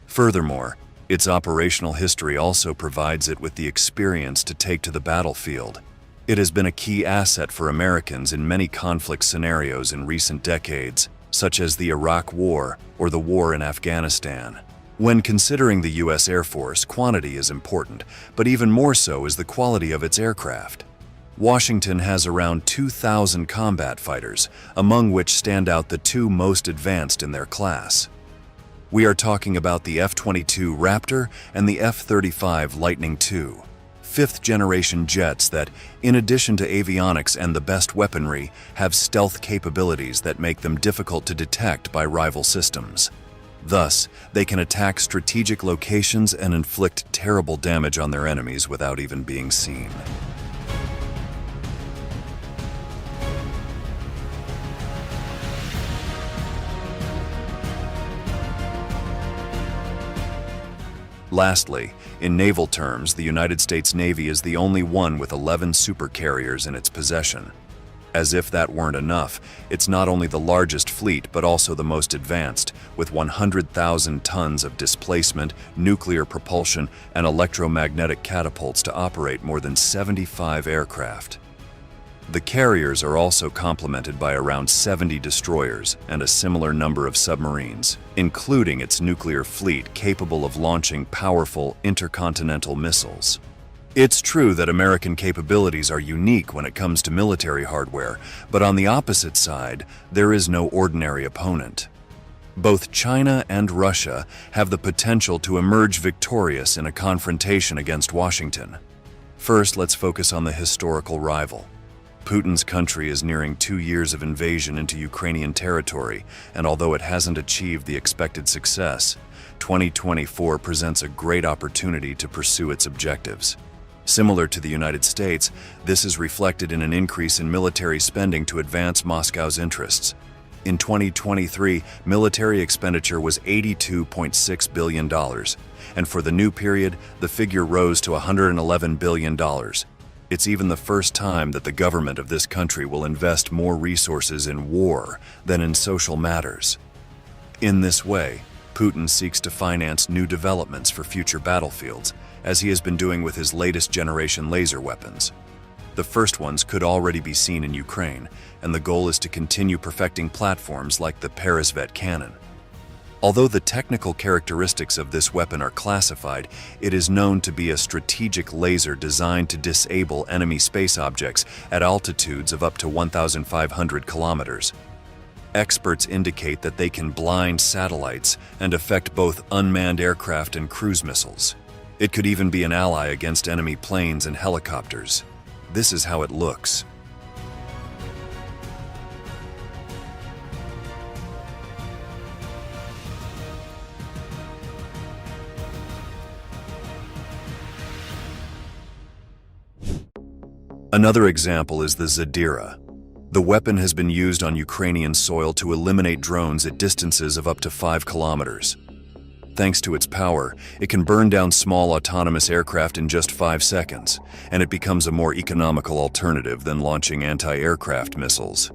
Furthermore, its operational history also provides it with the experience to take to the battlefield. It has been a key asset for Americans in many conflict scenarios in recent decades, such as the Iraq War or the war in Afghanistan. When considering the U.S. Air Force, quantity is important, but even more so is the quality of its aircraft. Washington has around 2,000 combat fighters, among which stand out the two most advanced in their class. We are talking about the F-22 Raptor and the F-35 Lightning II, fifth-generation jets that, in addition to avionics and the best weaponry, have stealth capabilities that make them difficult to detect by rival systems. Thus, they can attack strategic locations and inflict terrible damage on their enemies without even being seen. Lastly, in naval terms, the United States Navy is the only one with 11 supercarriers in its possession. As if that weren't enough, it's not only the largest fleet but also the most advanced, with 100,000 tons of displacement, nuclear propulsion, and electromagnetic catapults to operate more than 75 aircraft. The carriers are also complemented by around 70 destroyers and a similar number of submarines, including its nuclear fleet capable of launching powerful intercontinental missiles. It's true that American capabilities are unique when it comes to military hardware, but on the opposite side, there is no ordinary opponent. Both China and Russia have the potential to emerge victorious in a confrontation against Washington. First, let's focus on the historical rival. Putin's country is nearing 2 years of invasion into Ukrainian territory, and although it hasn't achieved the expected success, 2024 presents a great opportunity to pursue its objectives. Similar to the United States, this is reflected in an increase in military spending to advance Moscow's interests. In 2023, military expenditure was $82.6 billion, and for the new period, the figure rose to $111 billion. It's even the first time that the government of this country will invest more resources in war than in social matters. In this way, Putin seeks to finance new developments for future battlefields, as he has been doing with his latest generation laser weapons. The first ones could already be seen in Ukraine, and the goal is to continue perfecting platforms like the Peresvet cannon. Although the technical characteristics of this weapon are classified, it is known to be a strategic laser designed to disable enemy space objects at altitudes of up to 1,500 kilometers. Experts indicate that they can blind satellites and affect both unmanned aircraft and cruise missiles. It could even be an ally against enemy planes and helicopters. This is how it looks. Another example is the Zadira. The weapon has been used on Ukrainian soil to eliminate drones at distances of up to 5 kilometers. Thanks to its power, it can burn down small autonomous aircraft in just 5 seconds, and it becomes a more economical alternative than launching anti-aircraft missiles.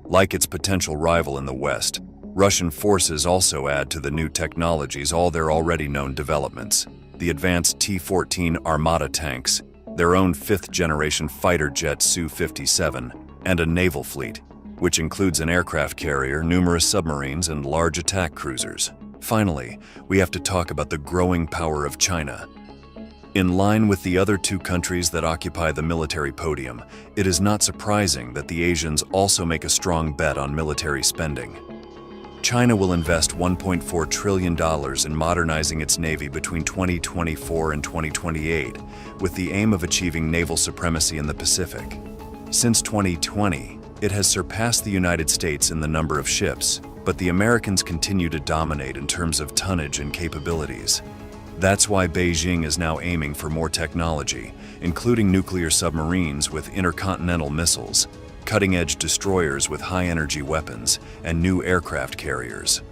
Like its potential rival in the West, Russian forces also add to the new technologies all their already known developments: the advanced T-14 Armata tanks, their own 5th-generation fighter jet Su-57, and a naval fleet, which includes an aircraft carrier, numerous submarines, and large attack cruisers. Finally, we have to talk about the growing power of China. In line with the other 2 countries that occupy the military podium, it is not surprising that the Asians also make a strong bet on military spending. China will invest $1.4 trillion in modernizing its navy between 2024 and 2028, with the aim of achieving naval supremacy in the Pacific. Since 2020, it has surpassed the United States in the number of ships, but the Americans continue to dominate in terms of tonnage and capabilities. That's why Beijing is now aiming for more technology, including nuclear submarines with intercontinental missiles, cutting-edge destroyers with high-energy weapons, and new aircraft carriers.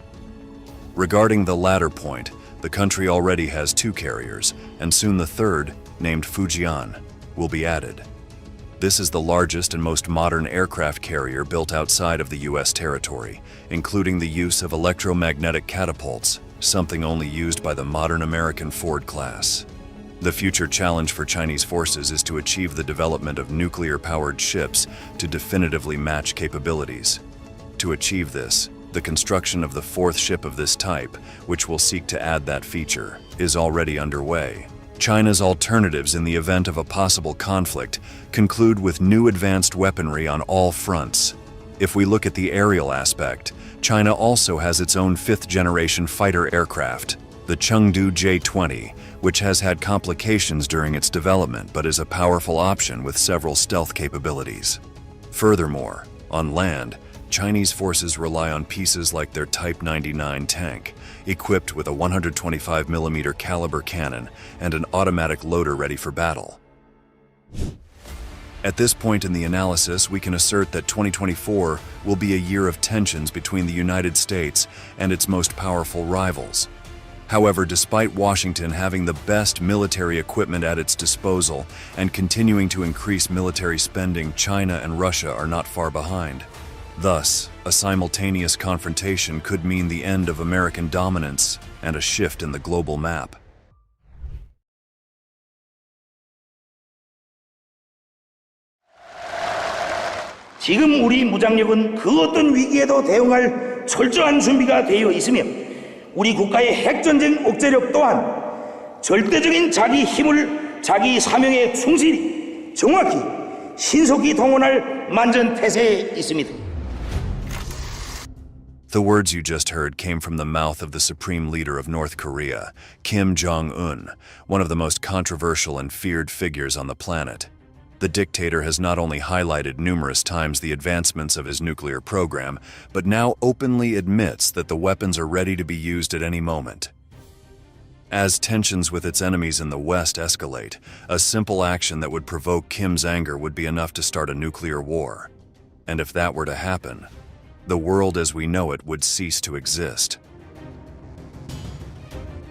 Regarding the latter point, the country already has 2 carriers, and soon the third, named Fujian, will be added. This is the largest and most modern aircraft carrier built outside of the U.S. territory, including the use of electromagnetic catapults, something only used by the modern American Ford class. The future challenge for Chinese forces is to achieve the development of nuclear-powered ships to definitively match capabilities. To achieve this, the construction of the 4th ship of this type, which will seek to add that feature, is already underway. China's alternatives in the event of a possible conflict conclude with new advanced weaponry on all fronts. If we look at the aerial aspect, China also has its own 5th-generation fighter aircraft, the Chengdu J-20, which has had complications during its development but is a powerful option with several stealth capabilities. Furthermore, on land, Chinese forces rely on pieces like their Type 99 tank, equipped with a 125mm caliber cannon and an automatic loader ready for battle. At this point in the analysis, we can assert that 2024 will be a year of tensions between the United States and its most powerful rivals. However, despite Washington having the best military equipment at its disposal and continuing to increase military spending, China and Russia are not far behind. Thus, a simultaneous confrontation could mean the end of American dominance and a shift in the global map. 지금 우리 무장력은 그 어떤 위기에도 대응할 철저한 준비가 되어 있으며 우리 국가의 핵전쟁 억제력 또한 절대적인 자기 힘을 자기 사명에 충실히 정확히 신속히 동원할 만전태세에 있습니다. The words you just heard came from the mouth of the supreme leader of North Korea, Kim Jong-un, one of the most controversial and feared figures on the planet. The dictator has not only highlighted numerous times the advancements of his nuclear program, but now openly admits that the weapons are ready to be used at any moment. As tensions with its enemies in the West escalate, a simple action that would provoke Kim's anger would be enough to start a nuclear war. And if that were to happen, the world as we know it would cease to exist.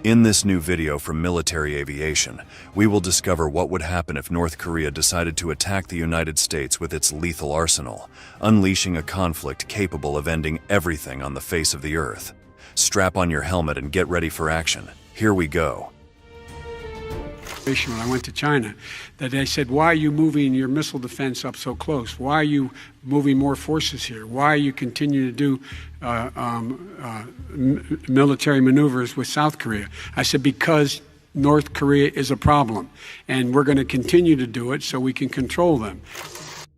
In this new video from Military Aviation, we will discover what would happen if North Korea decided to attack the United States with its lethal arsenal, unleashing a conflict capable of ending everything on the face of the earth. Strap on your helmet and get ready for action. Here we go. When I went to China, that they said, why are you moving your missile defense up so close? Why are you moving more forces here? Why are you continuing to do military maneuvers with South Korea? I said, because North Korea is a problem, and we're going to continue to do it so we can control them.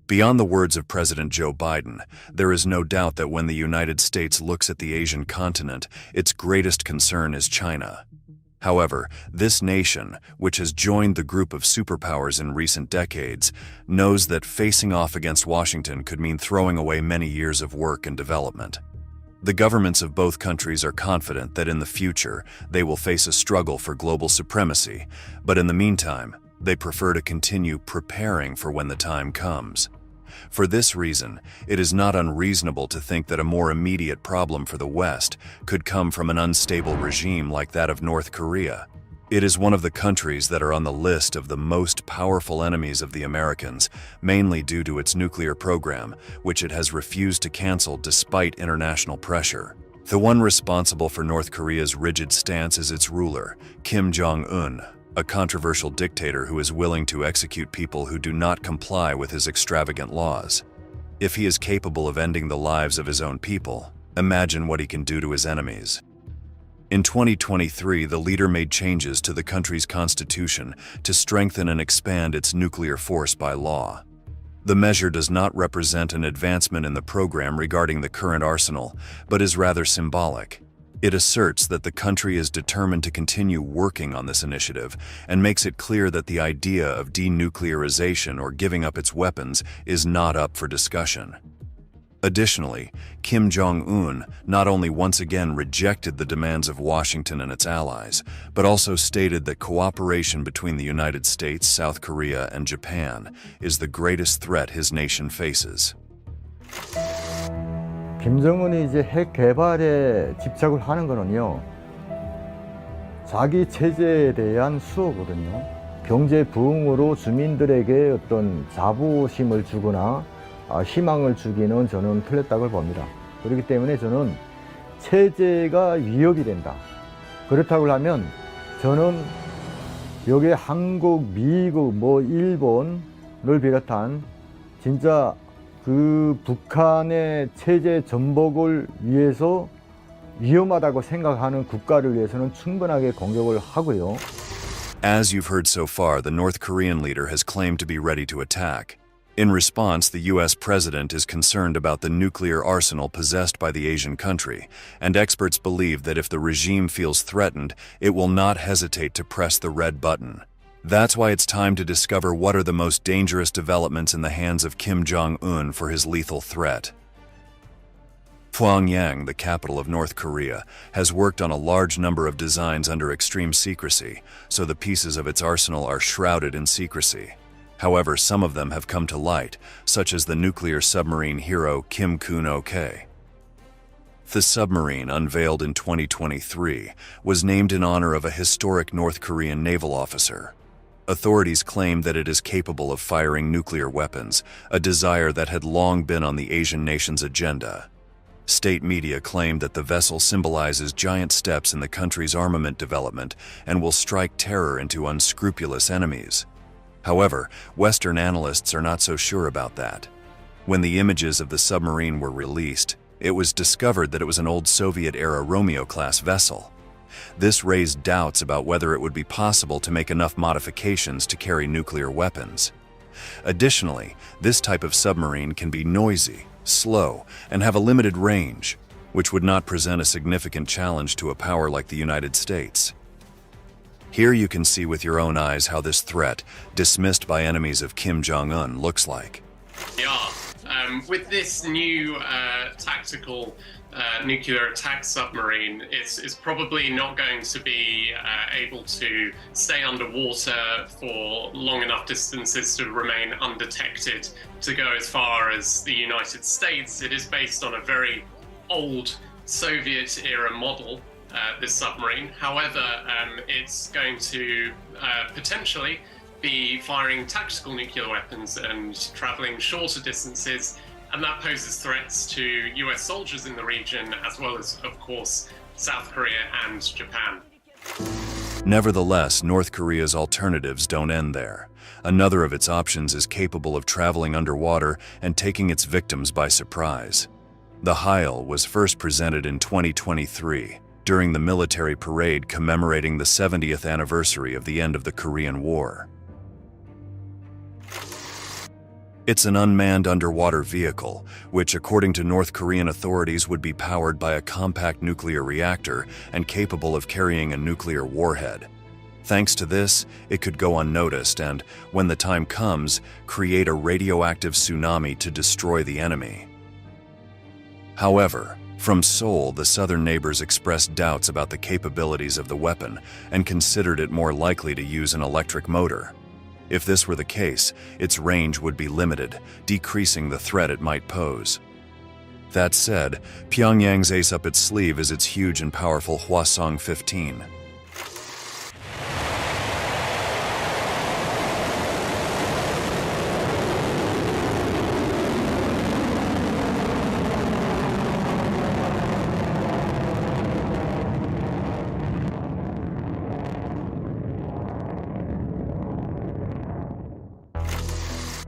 Beyond the words of President Joe Biden, there is no doubt that when the United States looks at the Asian continent, its greatest concern is China. However, this nation, which has joined the group of superpowers in recent decades, knows that facing off against Washington could mean throwing away many years of work and development. The governments of both countries are confident that in the future they will face a struggle for global supremacy, but in the meantime, they prefer to continue preparing for when the time comes. For this reason, it is not unreasonable to think that a more immediate problem for the West could come from an unstable regime like that of North Korea. It is one of the countries that are on the list of the most powerful enemies of the Americans, mainly due to its nuclear program, which it has refused to cancel despite international pressure. The one responsible for North Korea's rigid stance is its ruler, Kim Jong-un, a controversial dictator who is willing to execute people who do not comply with his extravagant laws. If he is capable of ending the lives of his own people, imagine what he can do to his enemies. In 2023, the leader made changes to the country's constitution to strengthen and expand its nuclear force by law. The measure does not represent an advancement in the program regarding the current arsenal, but is rather symbolic. It asserts that the country is determined to continue working on this initiative and makes it clear that the idea of denuclearization or giving up its weapons is not up for discussion. Additionally, Kim Jong-un not only once again rejected the demands of Washington and its allies, but also stated that cooperation between the United States, South Korea, and Japan is the greatest threat his nation faces. 김정은이 이제 핵 개발에 집착을 하는 거는요, 자기 체제에 대한 수호거든요. 경제 부흥으로 주민들에게 어떤 자부심을 주거나 희망을 주기는 저는 틀렸다고 봅니다. 그렇기 때문에 저는 체제가 위협이 된다. 그렇다고 하면 저는 여기에 한국, 미국, 일본을 비롯한 진짜 그 북한의 체제 전복을 위해서 위험하다고 생각하는 국가를 위해서는 충분하게 공격을 하고요. As you've heard so far, the North Korean leader has claimed to be ready to attack. In response, the U.S. president is concerned about the nuclear arsenal possessed by the Asian country, and experts believe that if the regime feels threatened, it will not hesitate to press the red button. That's why it's time to discover what are the most dangerous developments in the hands of Kim Jong-un for his lethal threat. Pyongyang, the capital of North Korea, has worked on a large number of designs under extreme secrecy, so the pieces of its arsenal are shrouded in secrecy. However, some of them have come to light, such as the nuclear submarine hero Kim Kun-ok. The submarine, unveiled in 2023, was named in honor of a historic North Korean naval officer. Authorities claim that it is capable of firing nuclear weapons, a desire that had long been on the Asian nation's agenda. State media claim that the vessel symbolizes giant steps in the country's armament development and will strike terror into unscrupulous enemies. However, Western analysts are not so sure about that. When the images of the submarine were released, it was discovered that it was an old Soviet-era Romeo-class vessel. This raised doubts about whether it would be possible to make enough modifications to carry nuclear weapons. Additionally, this type of submarine can be noisy, slow, and have a limited range. which would not present a significant challenge to a power like the United States. Here you can see with your own eyes how this threat, dismissed by enemies of Kim Jong-un, looks like. With this new tactical nuclear attack submarine, it's probably not going to be able to stay underwater for long enough distances to remain undetected to go as far as the United States. It is based on a very old Soviet-era model, this submarine. However, it's going to potentially be firing tactical nuclear weapons and traveling shorter distances, and that poses threats to US soldiers in the region, as well as, of course, South Korea and Japan. Nevertheless, North Korea's alternatives don't end there. Another of its options is capable of traveling underwater and taking its victims by surprise. The HILE was first presented in 2023 during the military parade commemorating the 70th anniversary of the end of the Korean War. It's an unmanned underwater vehicle, which according to North Korean authorities would be powered by a compact nuclear reactor and capable of carrying a nuclear warhead. Thanks to this, it could go unnoticed and, when the time comes, create a radioactive tsunami to destroy the enemy. However, from Seoul, the southern neighbors expressed doubts about the capabilities of the weapon and considered it more likely to use an electric motor. If this were the case, its range would be limited, decreasing the threat it might pose. That said, Pyongyang's ace up its sleeve is its huge and powerful Hwasong-15.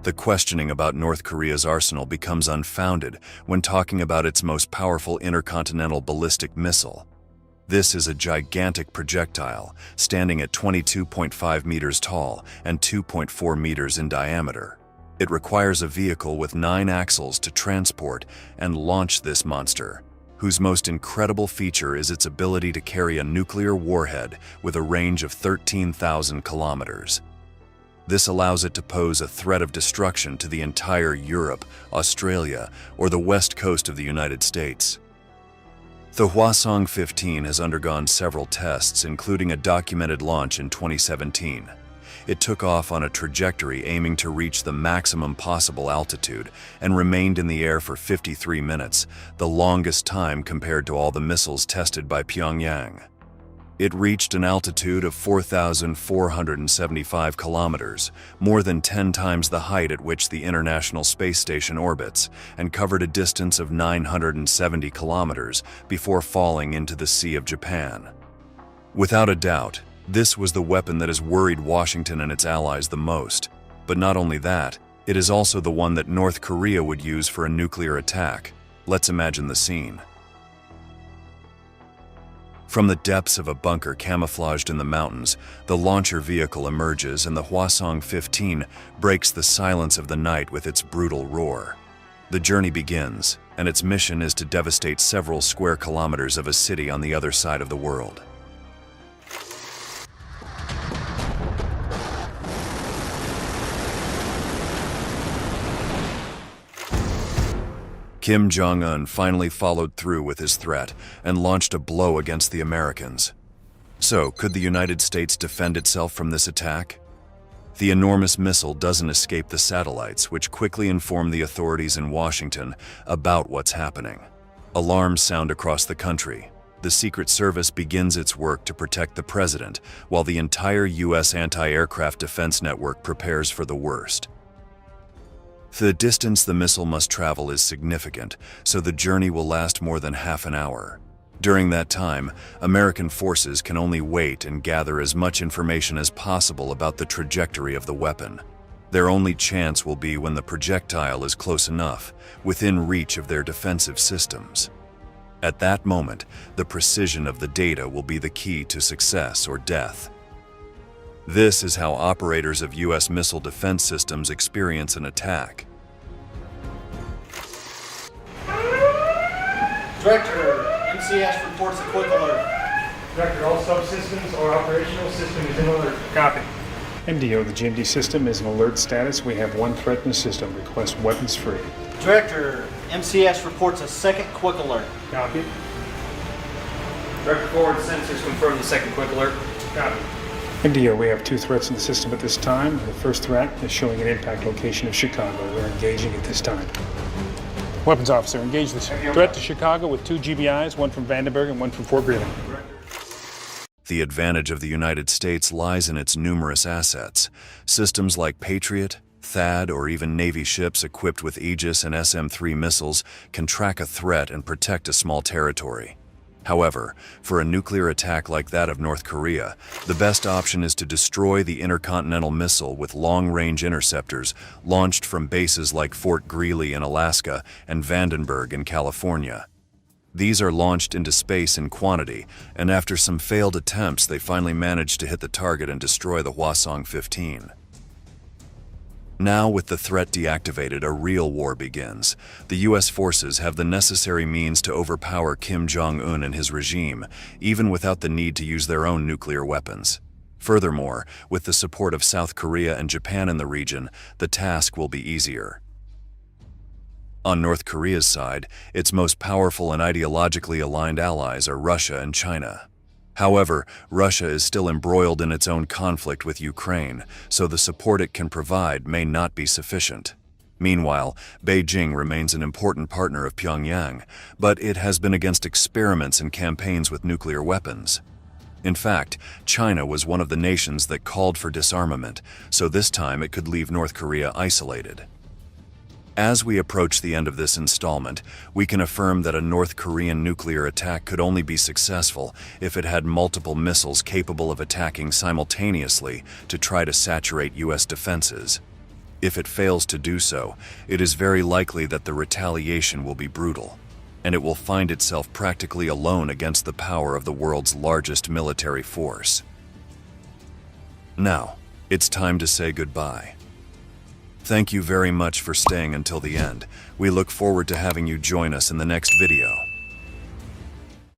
The questioning about North Korea's arsenal becomes unfounded when talking about its most powerful intercontinental ballistic missile. This is a gigantic projectile, standing at 22.5 meters tall and 2.4 meters in diameter. It requires a vehicle with 9 axles to transport and launch this monster, whose most incredible feature is its ability to carry a nuclear warhead with a range of 13,000 kilometers. This allows it to pose a threat of destruction to the entire Europe, Australia, or the west coast of the United States. The Hwasong-15 has undergone several tests, including a documented launch in 2017. It took off on a trajectory aiming to reach the maximum possible altitude and remained in the air for 53 minutes, the longest time compared to all the missiles tested by Pyongyang. It reached an altitude of 4,475 kilometers, more than 10 times the height at which the International Space Station orbits, and covered a distance of 970 kilometers before falling into the Sea of Japan. Without a doubt, this was the weapon that has worried Washington and its allies the most. But not only that, it is also the one that North Korea would use for a nuclear attack. Let's imagine the scene. From the depths of a bunker camouflaged in the mountains, the launcher vehicle emerges and the Hwasong-15 breaks the silence of the night with its brutal roar. The journey begins, and its mission is to devastate several square kilometers of a city on the other side of the world. Kim Jong-un finally followed through with his threat and launched a blow against the Americans. So, could the United States defend itself from this attack? The enormous missile doesn't escape the satellites, which quickly inform the authorities in Washington about what's happening. Alarms sound across the country. The Secret Service begins its work to protect the president, while the entire U.S. anti-aircraft defense network prepares for the worst. The distance the missile must travel is significant, so the journey will last more than half an hour. During that time, American forces can only wait and gather as much information as possible about the trajectory of the weapon. Their only chance will be when the projectile is close enough, within reach of their defensive systems. At that moment, the precision of the data will be the key to success or death. This is how operators of U.S. missile defense systems experience an attack. Director MCS reports a quick alert. Director, all subsystems or operational system is in alert. Copy. MDO, the GMD system is in alert status. We have one threat in the system. Request weapons free. Director, MCS reports a second quick alert. Copy. Director, forward sensors confirm the second quick alert. Copy. MDO, we have two threats in the system at this time. The first threat is showing an impact location of Chicago. We're engaging at this time. Weapons officer, engage this threat to Chicago with 2 GBIs, one from Vandenberg and one from Fort Greely. The advantage of the United States lies in its numerous assets. Systems like Patriot, THAAD, or even Navy ships equipped with Aegis and SM-3 missiles can track a threat and protect a small territory. However, for a nuclear attack like that of North Korea, the best option is to destroy the intercontinental missile with long-range interceptors launched from bases like Fort Greely in Alaska and Vandenberg in California. These are launched into space in quantity, and after some failed attempts, they finally managed to hit the target and destroy the Hwasong-15. Now, with the threat deactivated, a real war begins. The U.S. forces have the necessary means to overpower Kim Jong-un and his regime, even without the need to use their own nuclear weapons. Furthermore, with the support of South Korea and Japan in the region, the task will be easier. On North Korea's side, its most powerful and ideologically aligned allies are Russia and China. However, Russia is still embroiled in its own conflict with Ukraine, so the support it can provide may not be sufficient. Meanwhile, Beijing remains an important partner of Pyongyang, but it has been against experiments and campaigns with nuclear weapons. In fact, China was one of the nations that called for disarmament, so this time it could leave North Korea isolated. As we approach the end of this installment, we can affirm that a North Korean nuclear attack could only be successful if it had multiple missiles capable of attacking simultaneously to try to saturate U.S. defenses. If it fails to do so, it is very likely that the retaliation will be brutal, and it will find itself practically alone against the power of the world's largest military force. Now, it's time to say goodbye. Thank you very much for staying until the end. We look forward to having you join us in the next video.